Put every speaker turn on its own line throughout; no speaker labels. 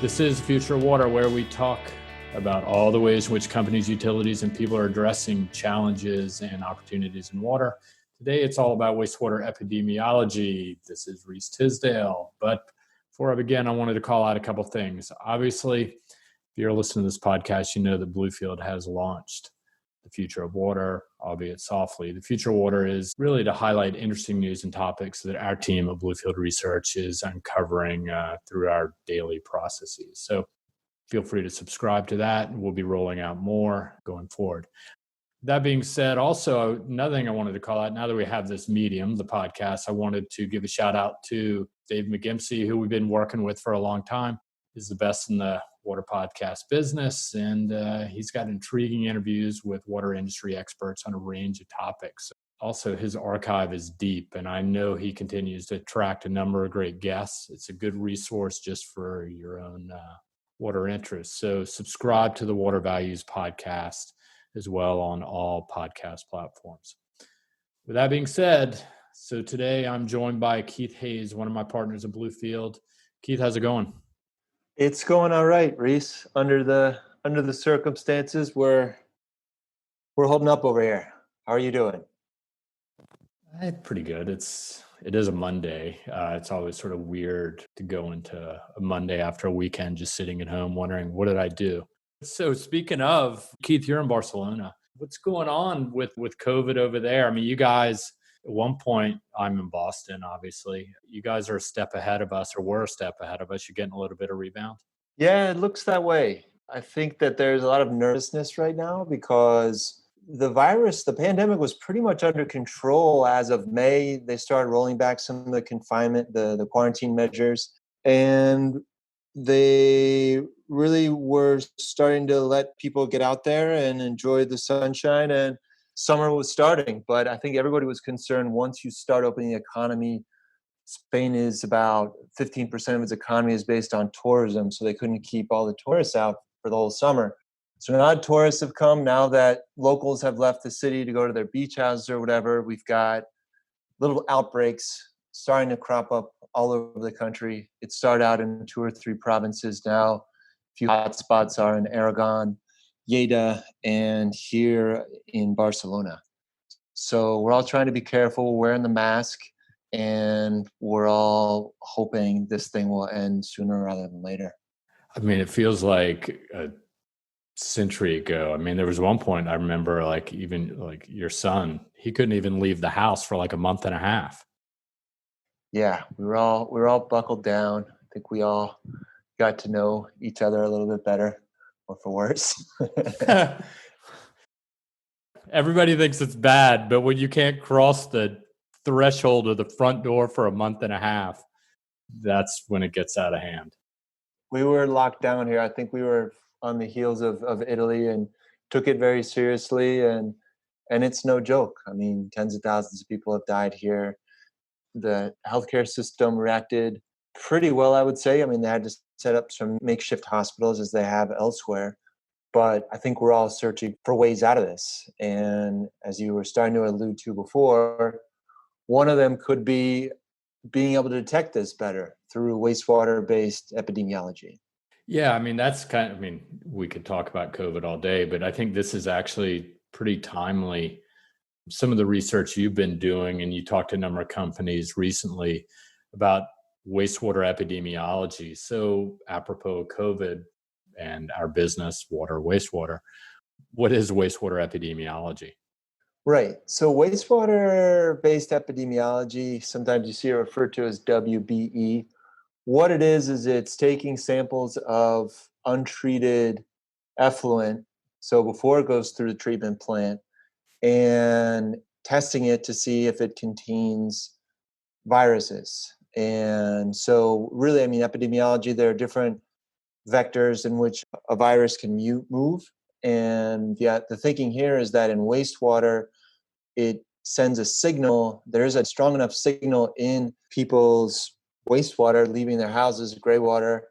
This is Future of Water, where we talk about all the ways in which companies, utilities, and people are addressing challenges and opportunities in water. Today, it's all about wastewater epidemiology. This is Reese Tisdale. But before I begin, I wanted to call out a couple things. Obviously, if you're listening to this podcast, you know that Bluefield has launched the Future of Water, albeit softly. The Future of Water is really to highlight interesting news and topics that our team at Bluefield Research is uncovering through our daily processes. So feel free to subscribe to that, and we'll be rolling out more going forward. That being said, also, another thing I wanted to call out, now that we have this medium, the podcast, I wanted to give a shout out to Dave McGimsey, who we've been working with for a long time. He's the best in the water podcast business, and he's got intriguing interviews with water industry experts on a range of topics. Also, his archive is deep, and I know he continues to attract a number of great guests. It's a good resource just for your own water interests. So subscribe to the Water Values podcast as well on all podcast platforms. With that being said, so today I'm joined by Keith Hayes, one of my partners at Bluefield. Keith, how's it going?
It's going all right, Reese. Under the circumstances, we're holding up over here. How are you doing?
Pretty good. It is a Monday. It's always sort of weird to go into a Monday after a weekend just sitting at home wondering, what did I do? So speaking of, Keith, you're in Barcelona. What's going on with COVID over there? I mean, you guys, at one point, I'm in Boston, obviously. You guys are a step ahead of us, or were a step ahead of us. You're getting a little bit of rebound?
Yeah, it looks that way. I think that there's a lot of nervousness right now because the pandemic was pretty much under control as of May. They started rolling back some of the confinement, the quarantine measures, and they really were starting to let people get out there and enjoy the sunshine, and summer was starting. But I think everybody was concerned once you start opening the economy. Spain is about 15% of its economy is based on tourism, so they couldn't keep all the tourists out for the whole summer. So now tourists have come. Now that locals have left the city to go to their beach houses or whatever, we've got little outbreaks starting to crop up all over the country. It started out in 2 or 3 provinces now. A few hotspots are in Aragon, Lleida, and here in Barcelona. So we're all trying to be careful, wearing the mask, and we're all hoping this thing will end sooner rather than later.
I mean, it feels like a century ago. I mean, there was one point I remember, even your son, he couldn't even leave the house for like a month and a half.
Yeah, we were all buckled down. I think we all got to know each other a little bit better, or for worse.
Everybody thinks it's bad, but when you can't cross the threshold of the front door for a month and a half, that's when it gets out of hand.
We were locked down here. I think we were on the heels of Italy and took it very seriously, and it's no joke. I mean, tens of thousands of people have died here. The healthcare system reacted pretty well, I would say. I mean, they had to set up some makeshift hospitals as they have elsewhere. But I think we're all searching for ways out of this. And as you were starting to allude to before, one of them could be being able to detect this better through wastewater-based epidemiology.
Yeah, I mean, we could talk about COVID all day, but I think this is actually pretty timely. Some of the research you've been doing, and you talked to a number of companies recently about wastewater epidemiology. So apropos of COVID and our business, water, wastewater, what is wastewater epidemiology?
Right. So wastewater-based epidemiology, sometimes you see it referred to as WBE. What it is it's taking samples of untreated effluent, so before it goes through the treatment plant, and testing it to see if it contains viruses. And so really, I mean, epidemiology, there are different vectors in which a virus can move. And yet the thinking here is that in wastewater, it sends a signal. There is a strong enough signal in people's wastewater leaving their houses, gray water,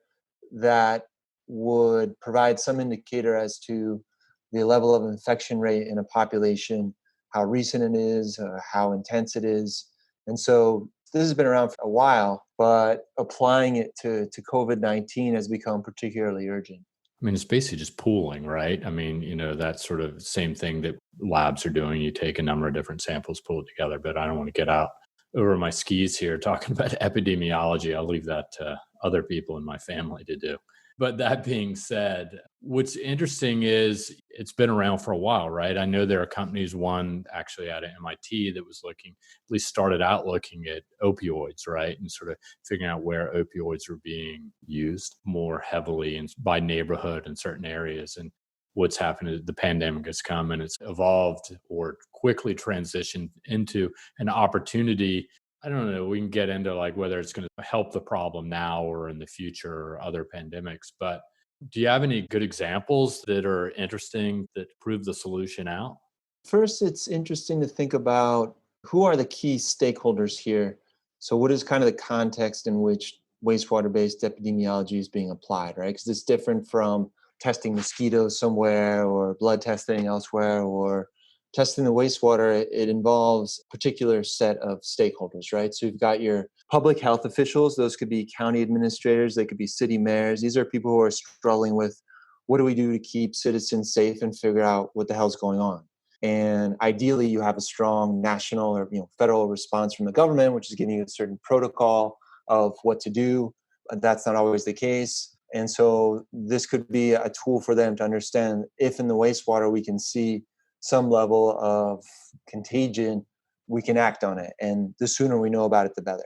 that would provide some indicator as to the level of infection rate in a population, how recent it is, how intense it is. And so This has been around for a while, but applying it to COVID-19 has become particularly urgent.
I mean, it's basically just pooling, right? I mean, that sort of same thing that labs are doing. You take a number of different samples, pull it together, but I don't want to get out over my skis here talking about epidemiology. I'll leave that to other people in my family to do. But that being said, what's interesting is it's been around for a while, right? I know there are companies, one actually out of MIT that was looking, at least started out looking at opioids, right? And sort of figuring out where opioids were being used more heavily and by neighborhood in certain areas. And what's happened is the pandemic has come and it's evolved or quickly transitioned into an opportunity. I don't know. We can get into like whether it's going to help the problem now or in the future or other pandemics. But do you have any good examples that are interesting that prove the solution out?
First, it's interesting to think about who are the key stakeholders here. So, what is kind of the context in which wastewater based epidemiology is being applied, right? Because it's different from testing mosquitoes somewhere or blood testing elsewhere or testing the wastewater. It involves a particular set of stakeholders, right? So, you've got your public health officials, those could be county administrators, they could be city mayors. These are people who are struggling with what do we do to keep citizens safe and figure out what the hell's going on. And ideally, you have a strong national or federal response from the government, which is giving you a certain protocol of what to do. But that's not always the case. And so this could be a tool for them to understand if in the wastewater we can see some level of contagion, we can act on it. And the sooner we know about it, the better.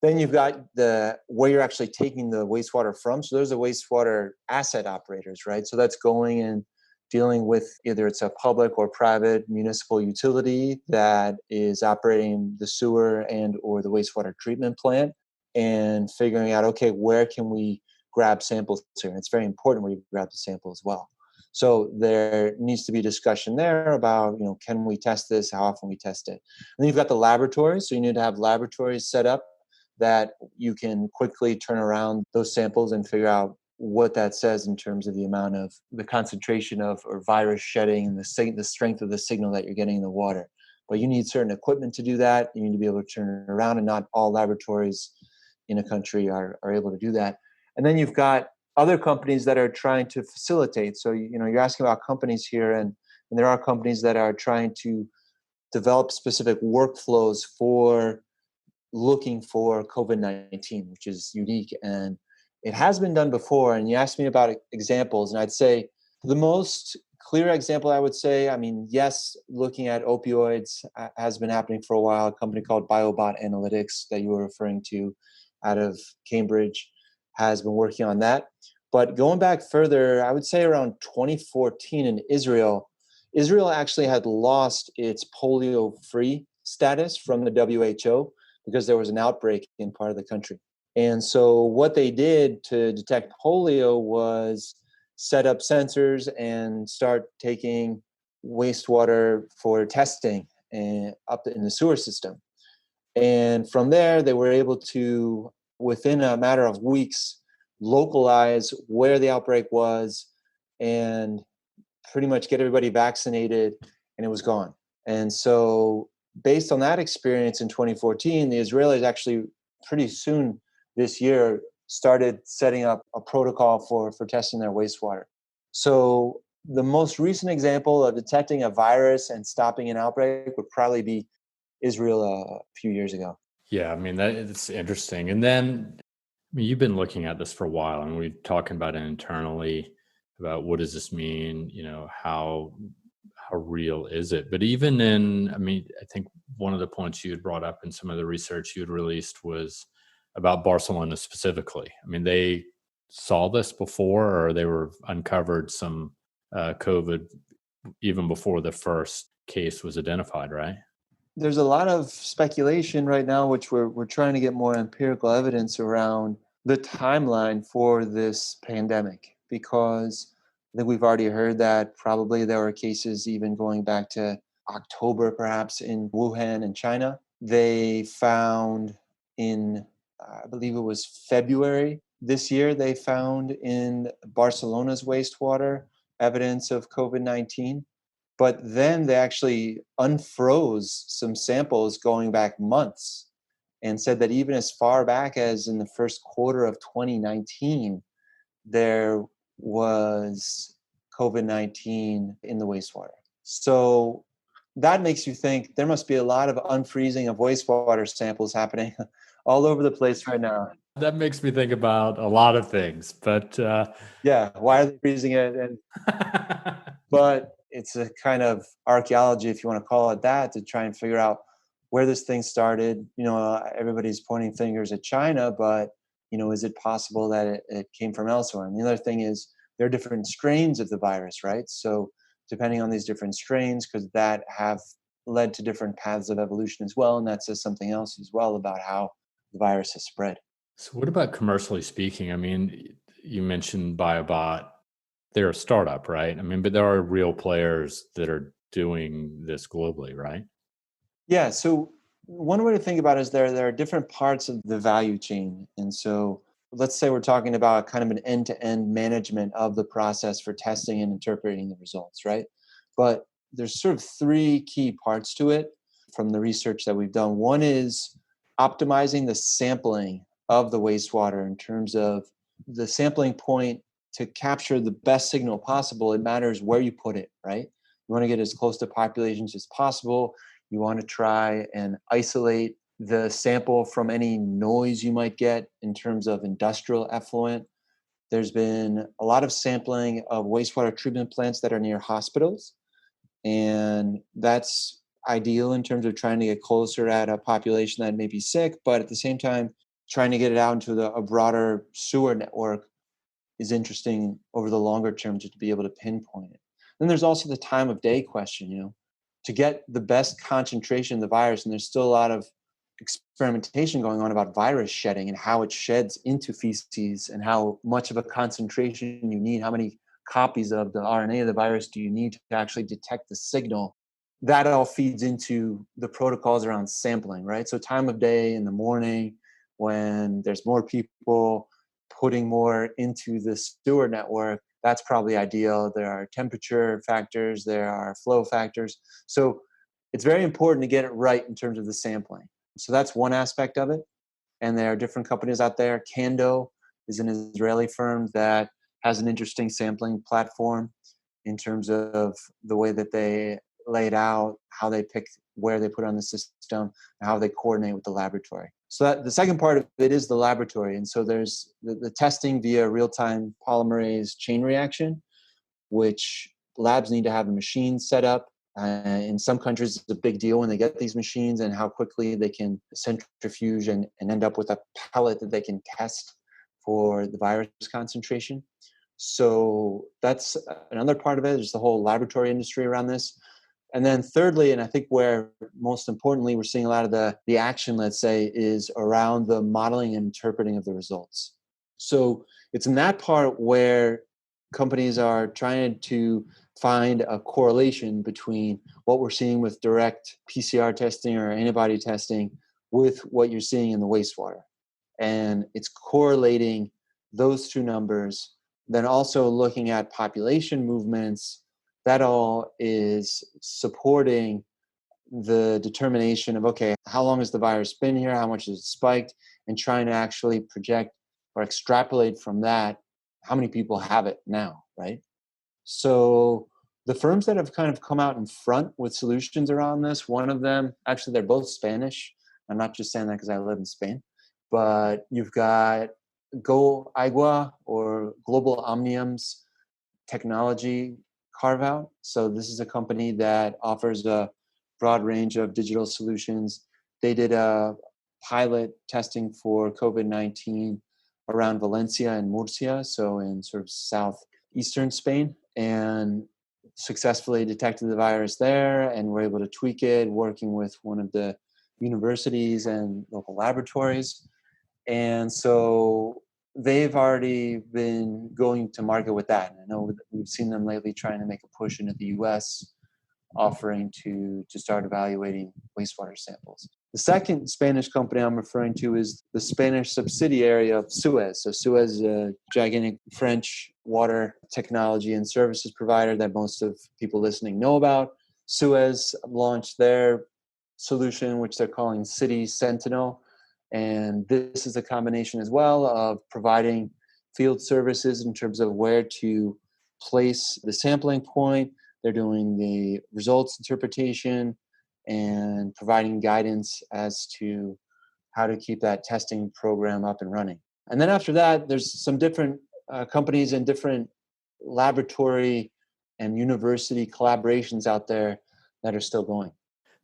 Then you've got the where you're actually taking the wastewater from. So there's the wastewater asset operators, right? So that's going and dealing with either it's a public or private municipal utility that is operating the sewer and or the wastewater treatment plant and figuring out, okay, where can we grab samples here? And it's very important where you grab the sample as well. So there needs to be discussion there about, can we test this? How often we test it? And then you've got the laboratories. So you need to have laboratories set up that you can quickly turn around those samples and figure out what that says in terms of the amount of the concentration of or virus shedding and the strength of the signal that you're getting in the water. But you need certain equipment to do that. You need to be able to turn it around, and not all laboratories in a country are able to do that. And then you've got other companies that are trying to facilitate. So, you're asking about companies here, and there are companies that are trying to develop specific workflows for looking for COVID-19, which is unique. And it has been done before. And you asked me about examples, and I'd say the most clear example, I would say, yes, looking at opioids has been happening for a while. A company called BioBot Analytics that you were referring to out of Cambridge has been working on that. But going back further, I would say around 2014 in Israel actually had lost its polio-free status from the WHO because there was an outbreak in part of the country. And so what they did to detect polio was set up sensors and start taking wastewater for testing up in the sewer system. And from there, they were able to, within a matter of weeks, localize where the outbreak was and pretty much get everybody vaccinated, and it was gone. And so based on that experience in 2014, the Israelis actually pretty soon this year started setting up a protocol for testing their wastewater. So the most recent example of detecting a virus and stopping an outbreak would probably be Israel a few years ago.
Yeah, I mean, it's interesting. And then, you've been looking at this for a while, and we're talking about it internally about what does this mean, how real is it? But even I think one of the points you had brought up in some of the research you had released was about Barcelona specifically. I mean, they saw this before, or they were uncovered some COVID even before the first case was identified, right?
There's a lot of speculation right now, which we're trying to get more empirical evidence around the timeline for this pandemic, because I think we've already heard that probably there were cases even going back to October, perhaps in Wuhan in China. They found in, I believe it was February this year, they found in Barcelona's wastewater evidence of COVID-19. But then they actually unfroze some samples going back months and said that even as far back as in the first quarter of 2019, there was COVID-19 in the wastewater. So that makes you think there must be a lot of unfreezing of wastewater samples happening all over the place right now.
That makes me think about a lot of things, but
Yeah, why are they freezing it? But it's a kind of archaeology, if you want to call it that, to try and figure out where this thing started. Everybody's pointing fingers at China, but is it possible that it came from elsewhere? And the other thing is there are different strains of the virus, right? So depending on these different strains, could that have led to different paths of evolution as well? And that says something else as well about how the virus has spread.
so what about commercially speaking? I mean, you mentioned BioBot. They're a startup, right? I mean, but there are real players that are doing this globally, right?
Yeah. So one way to think about it is there are different parts of the value chain. And so let's say we're talking about kind of an end-to-end management of the process for testing and interpreting the results, right? But there's sort of three key parts to it from the research that we've done. One is optimizing the sampling of the wastewater in terms of the sampling point to capture the best signal possible. It matters where you put it, right? You want to get as close to populations as possible. You want to try and isolate the sample from any noise you might get in terms of industrial effluent. There's been a lot of sampling of wastewater treatment plants that are near hospitals, and that's ideal in terms of trying to get closer at a population that may be sick, but at the same time, trying to get it out into a broader sewer network is interesting over the longer term to be able to pinpoint it. Then there's also the time of day question, to get the best concentration of the virus. And there's still a lot of experimentation going on about virus shedding and how it sheds into feces and how much of a concentration you need, how many copies of the RNA of the virus do you need to actually detect the signal. That all feeds into the protocols around sampling, right? So time of day in the morning when there's more people putting more into the sewer network, that's probably ideal. There are temperature factors, there are flow factors. So it's very important to get it right in terms of the sampling. So that's one aspect of it. And there are different companies out there. Kando is an Israeli firm that has an interesting sampling platform in terms of the way that they lay it out, how they pick where they put on the system, and how they coordinate with the laboratory. So that, the second part of it is the laboratory. And so there's the testing via real-time polymerase chain reaction, which labs need to have a machine set up. In some countries, it's a big deal when they get these machines and how quickly they can centrifuge and end up with a pellet that they can test for the virus concentration. So that's another part of it, is the whole laboratory industry around this. And then thirdly, and I think where most importantly we're seeing a lot of the action, let's say, is around the modeling and interpreting of the results. So it's in that part where companies are trying to find a correlation between what we're seeing with direct PCR testing or antibody testing with what you're seeing in the wastewater. And it's correlating those two numbers, then also looking at population movements. That all is supporting the determination of, okay, how long has the virus been here? How much has it spiked? And trying to actually project or extrapolate from that how many people have it now, right? So the firms that have kind of come out in front with solutions around this, one of them, actually, they're both Spanish. I'm not just saying that because I live in Spain, but you've got Go Agua or Global Omnium's technology carve out. So this is a company that offers a broad range of digital solutions. They did a pilot testing for COVID-19 around Valencia and Murcia, so in sort of southeastern Spain, and successfully detected the virus there and were able to tweak it, working with one of the universities and local laboratories. And so they've already been going to market with that. And I know we've seen them lately trying to make a push into the US, offering to start evaluating wastewater samples. The second Spanish company I'm referring to is the Spanish subsidiary of Suez. So Suez is a gigantic French water technology and services provider that most of people listening know about. Suez launched their solution, which they're calling City Sentinel, And this is a combination as well of providing field services in terms of where to place the sampling point. They're doing the results interpretation and providing guidance as to how to keep that testing program up and running. And then after that, there's some different companies and different laboratory and university collaborations out there that are still going.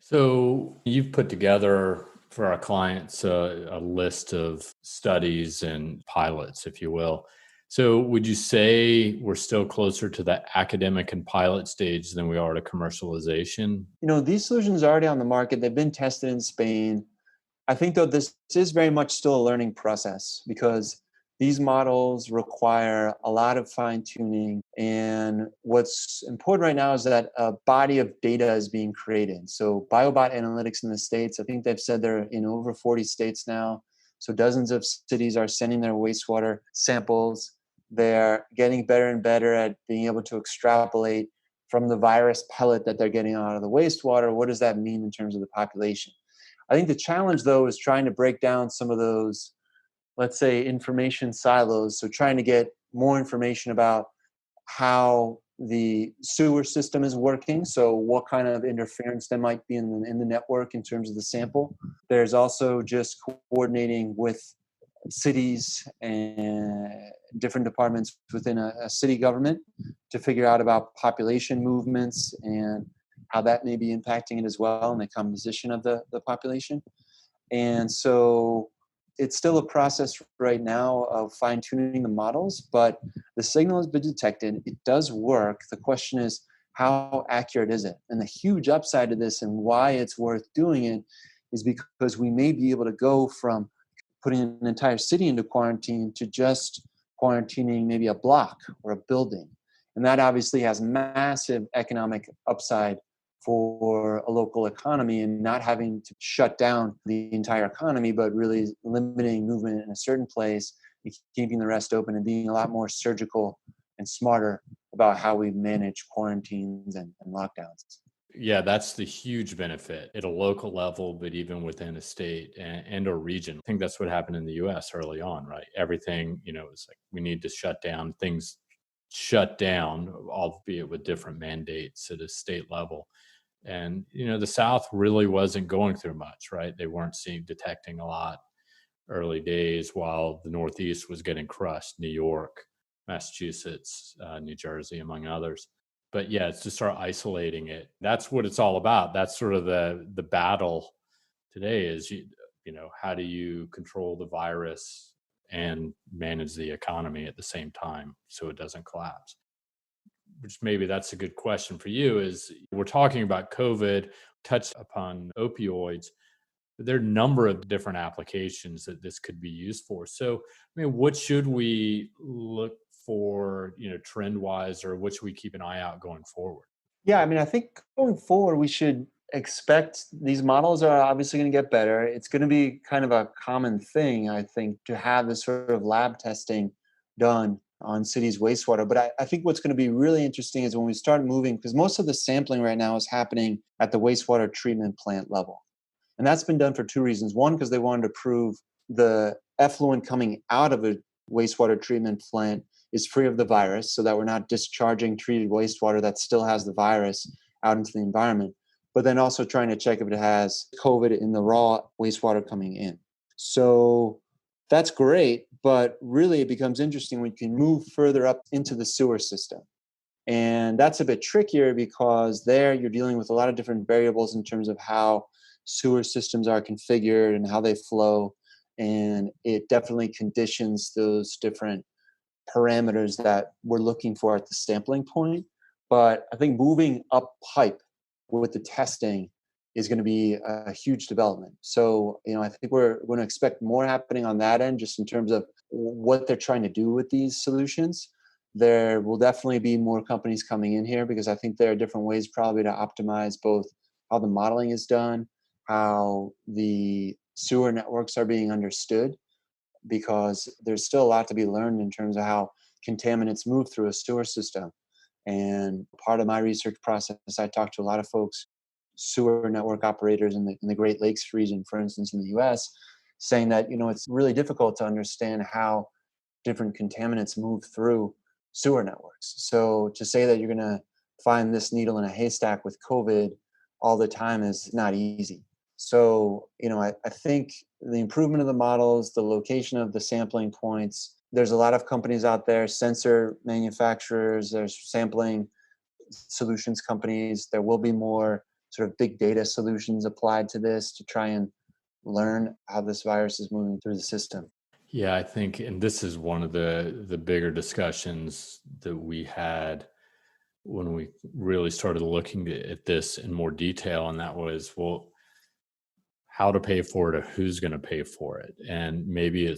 So you've put together for our clients a list of studies and pilots, if you will. So would you say we're still closer to the academic and pilot stage than we are to commercialization?
These solutions are already on the market. They've been tested in Spain. I think, though, this is very much still a learning process because these models require a lot of fine tuning. And what's important right now is that a body of data is being created. So BioBot Analytics in the States, I think they've said they're in over 40 states now. So dozens of cities are sending their wastewater samples. They're getting better and better at being able to extrapolate from the virus pellet that they're getting out of the wastewater. What does that mean in terms of the population? I think the challenge, though, is trying to break down some of those, let's say, information silos. So trying to get more information about how the sewer system is working. So what kind of interference there might be in the network in terms of the sample. There's also just coordinating with cities and different departments within a city government to figure out about population movements and how that may be impacting it as well and the composition of the population. And so it's still a process right now of fine-tuning the models, but the signal has been detected. It does work. The question is, how accurate is it? And the huge upside to this and why it's worth doing it is because we may be able to go from putting an entire city into quarantine to just quarantining maybe a block or a building. And that obviously has massive economic upside for a local economy and not having to shut down the entire economy, but really limiting movement in a certain place and keeping the rest open and being a lot more surgical and smarter about how we manage quarantines and lockdowns.
Yeah, that's the huge benefit at a local level, but even within a state and a region. I think that's what happened in the US early on, right? Everything, it's like we need to shut down, things shut down, albeit with different mandates at a state level. And, the South really wasn't going through much, right? They weren't detecting a lot early days while the Northeast was getting crushed, New York, Massachusetts, New Jersey, among others. But yeah, it's to start isolating it. That's what it's all about. That's sort of the battle today is, how do you control the virus and manage the economy at the same time so it doesn't collapse? Which maybe that's a good question for you is we're talking about COVID, touched upon opioids. There are a number of different applications that this could be used for. So, what should we look for, trend wise, or what should we keep an eye out going forward?
Yeah, I think going forward, we should expect these models are obviously going to get better. It's going to be kind of a common thing, I think, to have this sort of lab testing done on cities' wastewater. But I think what's going to be really interesting is when we start moving, because most of the sampling right now is happening at the wastewater treatment plant level. And that's been done for two reasons. One, because they wanted to prove the effluent coming out of a wastewater treatment plant is free of the virus so that we're not discharging treated wastewater that still has the virus out into the environment, but then also trying to check if it has COVID in the raw wastewater coming in. So that's great, but really it becomes interesting when you can move further up into the sewer system. And that's a bit trickier because there you're dealing with a lot of different variables in terms of how sewer systems are configured and how they flow. And it definitely conditions those different parameters that we're looking for at the sampling point. But I think moving up pipe with the testing is going to be a huge development. So, I think we're going to expect more happening on that end, just in terms of what they're trying to do with these solutions. There will definitely be more companies coming in here because I think there are different ways probably to optimize both how the modeling is done, how the sewer networks are being understood, because there's still a lot to be learned in terms of how contaminants move through a sewer system. And part of my research process, I talked to a lot of folks, sewer network operators in the Great Lakes region, for instance, in the US, saying that, it's really difficult to understand how different contaminants move through sewer networks. So to say that you're going to find this needle in a haystack with COVID all the time is not easy. So, I think the improvement of the models, the location of the sampling points, there's a lot of companies out there, sensor manufacturers, there's sampling solutions companies. There will be more sort of big data solutions applied to this to try and learn how this virus is moving through the system.
Yeah, I think, and this is one of the bigger discussions that we had when we really started looking at this in more detail, and that was, well, how to pay for it or who's going to pay for it. And maybe I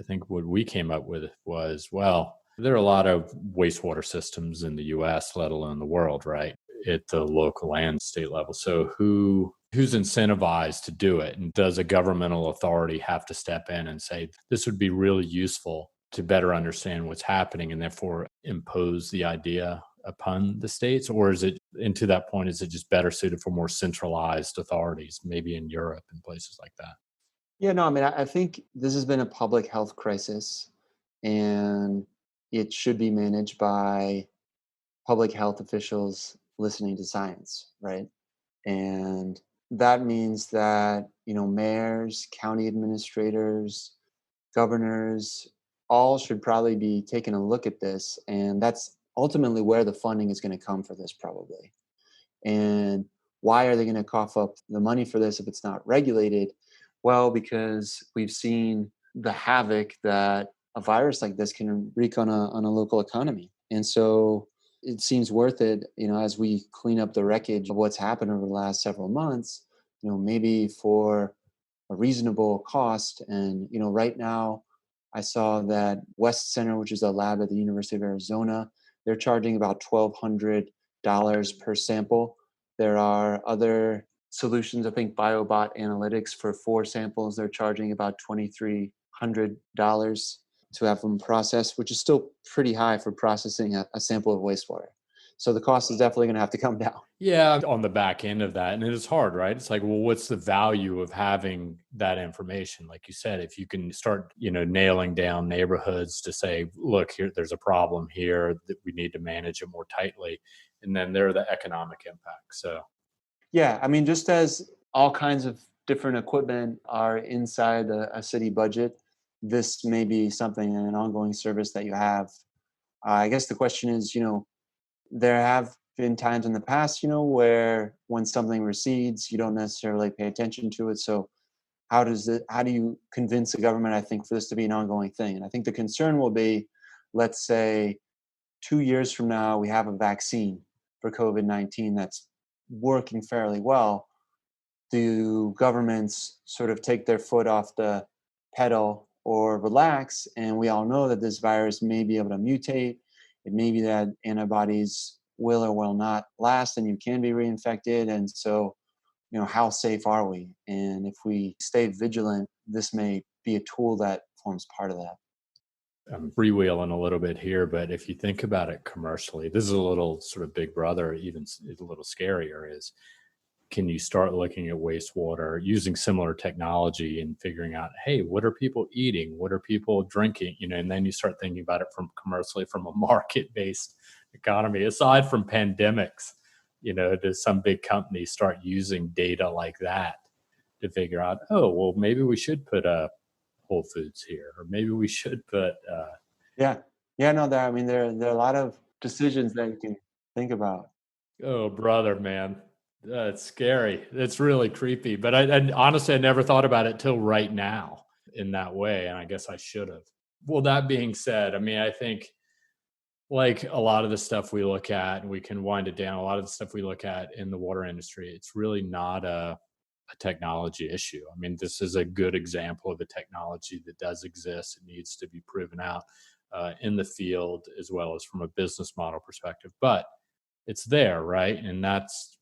think what we came up with was, well, there are a lot of wastewater systems in the US, let alone the world, right? At the local and state level. So who's incentivized to do it? And does a governmental authority have to step in and say, this would be really useful to better understand what's happening and therefore impose the idea upon the states? Or is it, and to that point, is it just better suited for more centralized authorities, maybe in Europe and places like that?
Yeah, no, I mean, I think this has been a public health crisis, and it should be managed by public health officials listening to science, right? And that means that, mayors, county administrators, governors, all should probably be taking a look at this. And that's ultimately where the funding is going to come for this, probably. And why are they going to cough up the money for this if it's not regulated? Well, because we've seen the havoc that a virus like this can wreak on a local economy. And so it seems worth it, as we clean up the wreckage of what's happened over the last several months, maybe for a reasonable cost. And, right now I saw that West Center, which is a lab at the University of Arizona, they're charging about $1,200 per sample. There are other solutions. I think BioBot Analytics, for 4 samples, they're charging about $2,300 to have them processed, which is still pretty high for processing a sample of wastewater. So the cost is definitely going to have to come down.
Yeah, on the back end of that. And it is hard, right? It's like, well, what's the value of having that information? Like you said, if you can start, nailing down neighborhoods to say, look, here, there's a problem here that we need to manage it more tightly. And then there are the economic impacts. So,
Yeah, I mean, just as all kinds of different equipment are inside a city budget, this may be something, an ongoing service that you have. I guess the question is, there have been times in the past, where when something recedes, you don't necessarily pay attention to it. So how do you convince the government, I think, for this to be an ongoing thing? And I think the concern will be, let's say 2 years from now, we have a vaccine for COVID-19 that's working fairly well. Do governments sort of take their foot off the pedal or relax? And we all know that this virus may be able to mutate. It may be that antibodies will or will not last and you can be reinfected. And so, how safe are we? And if we stay vigilant, this may be a tool that forms part of that.
I'm freewheeling a little bit here, but if you think about it commercially, this is a little sort of big brother, even a little scarier is, can you start looking at wastewater using similar technology and figuring out, hey, what are people eating? What are people drinking? And then you start thinking about it from commercially, from a market-based economy, aside from pandemics, does some big companies start using data like that to figure out, oh, well, maybe we should put a Whole Foods here, or maybe we should put,
Yeah. Yeah, no, there are a lot of decisions that you can think about.
oh, brother, man. That's scary. It's really creepy. But I honestly, I never thought about it till right now in that way. And I guess I should have. Well, that being said, I mean, I think like a lot of the stuff we look at, and we can wind it down, a lot of the stuff we look at in the water industry, it's really not a technology issue. I mean, this is a good example of a technology that does exist. It needs to be proven out in the field as well as from a business model perspective. But it's there, right? And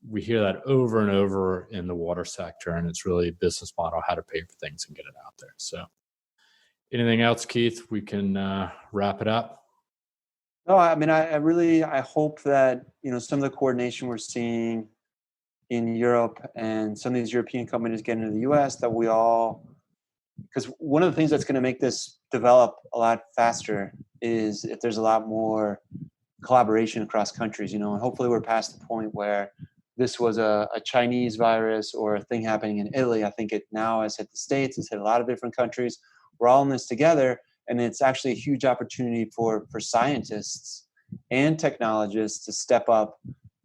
we hear that over and over in the water sector, and it's really a business model, how to pay for things and get it out there. So anything else, Keith? We can wrap it up.
No, I mean, I hope that, some of the coordination we're seeing in Europe and some of these European companies getting into the US, that we all
because one of the things that's going to make this develop a lot faster is if there's a lot more collaboration across countries, and hopefully we're past the point where this was a Chinese virus or a thing happening in Italy. I think it now has hit the States, it's hit a lot of different countries. We're all in this together, and it's actually a huge opportunity for scientists and technologists to step up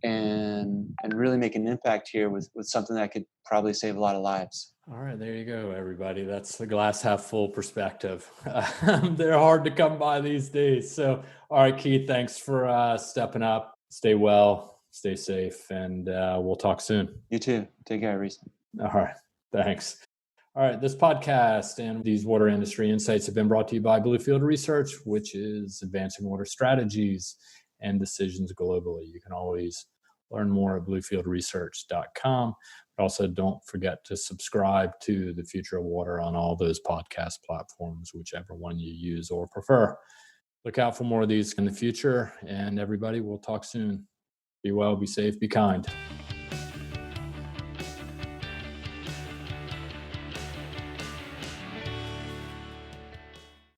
and really make an impact here with something that could probably save a lot of lives.
All right, there you go, everybody. That's the glass half full perspective. They're hard to come by these days. So, all right, Keith, thanks for stepping up. Stay well, stay safe, and we'll talk soon.
You too. Take care, Reese.
All right, thanks. All right, this podcast and these water industry insights have been brought to you by Bluefield Research, which is advancing water strategies and decisions globally. You can always learn more at bluefieldresearch.com. But also don't forget to subscribe to The Future of Water on all those podcast platforms, whichever one you use or prefer. Look out for more of these in the future, and everybody, we'll talk soon. Be well, be safe, be kind.